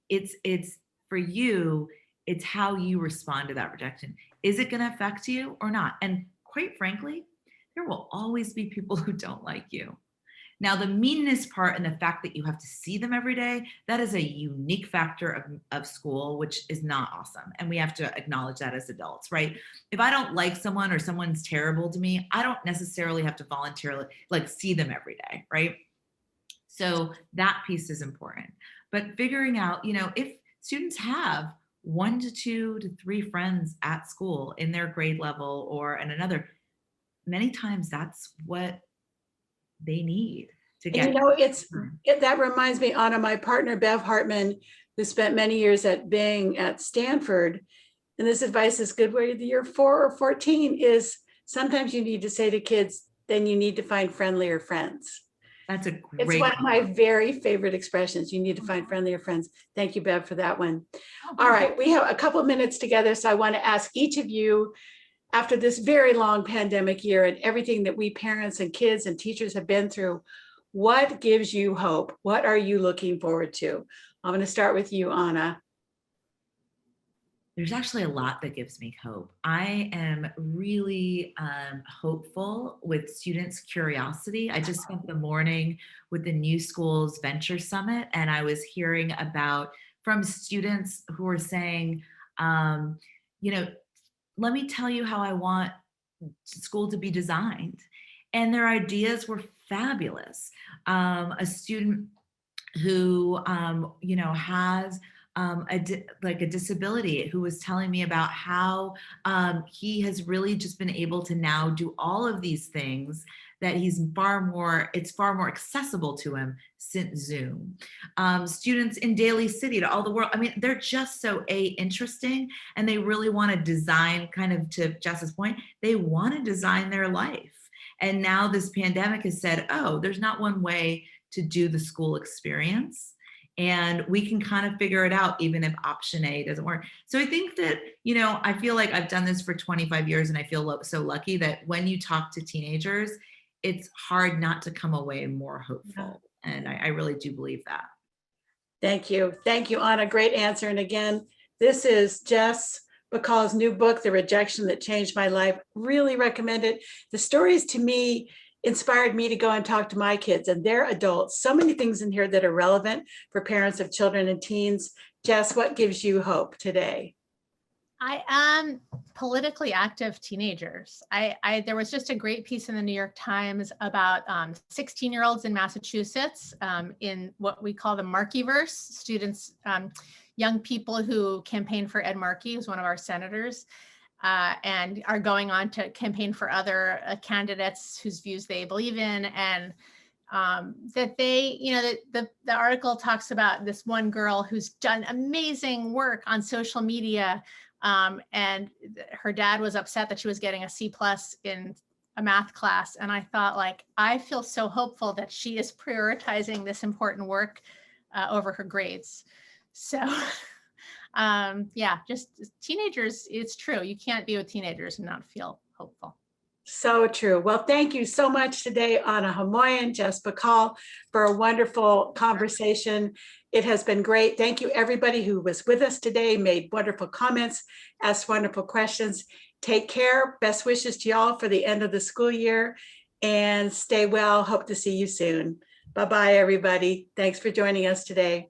Speaker 2: it's for you, it's how you respond to that rejection. Is it going to affect you or not? And quite frankly, there will always be people who don't like you. Now, the meanness part and the fact that you have to see them every day, that is a unique factor of school, which is not awesome. And we have to acknowledge that as adults, right? If I don't like someone or someone's terrible to me, I don't necessarily have to voluntarily like see them every day, right? So that piece is important. But figuring out, you know, if students have 1 to 2 to 3 friends at school in their grade level or in another, many times that's what they need to
Speaker 1: And
Speaker 2: get.
Speaker 1: you know, that reminds me, Ana, my partner, Bev Hartman, who spent many years being at Stanford, and this advice is good whether you're 4 or 14, is sometimes you need to say to kids, then you need to find friendlier friends.
Speaker 2: That's a great.
Speaker 1: It's one of my very favorite expressions. You need to find friendlier friends. Thank you, Bev, for that one. All right, we have a couple of minutes together, so I want to ask each of you, after this very long pandemic year and everything that we parents and kids and teachers have been through, what gives you hope? What are you looking forward to? I'm going to start with you, Ana.
Speaker 2: There's actually a lot that gives me hope. I am really hopeful with students' curiosity. I just spent the morning with the New Schools Venture Summit, and I was hearing about from students who were saying, you know, let me tell you how I want school to be designed. And their ideas were fabulous. A student who, you know, has a disability, who was telling me about how he has really just been able to now do all of these things, that it's far more accessible to him since Zoom. Students in Daly City, to all the world. I mean, they're just so interesting, and they really want to design, kind of to Jess's point, they want to design their life. And now this pandemic has said, oh, there's not one way to do the school experience. And we can kind of figure it out even if option A doesn't work. So I think that, you know, I feel like I've done this for 25 years and I feel so lucky that when you talk to teenagers, it's hard not to come away more hopeful. And I really do believe that.
Speaker 1: Thank you. Thank you, Ana. Great answer. And again, this is Jess Bacal's new book, The Rejection That Changed My Life. Really recommend it. The stories to me inspired me to go and talk to my kids, and they're adults. So many things in here that are relevant for parents of children and teens. Jess, what gives you hope today?
Speaker 3: I am politically active teenagers. There was just a great piece in the New York Times about 16-year-olds in Massachusetts in what we call the Markeyverse, students, young people who campaign for Ed Markey, who's one of our senators, and are going on to campaign for other candidates whose views they believe in. And that they, you know, the article talks about this one girl who's done amazing work on social media, and her dad was upset that she was getting a C+ in a math class. And I thought, like, I feel so hopeful that she is prioritizing this important work over her grades. So yeah, just teenagers, it's true. You can't be with teenagers and not feel hopeful.
Speaker 1: So true. Well, thank you so much today, Ana Homayoun, Jess Bacal, for a wonderful conversation. It has been great. Thank you, everybody who was with us today, made wonderful comments, asked wonderful questions. Take care. Best wishes to y'all for the end of the school year, and stay well. Hope to see you soon. Bye-bye, everybody. Thanks for joining us today.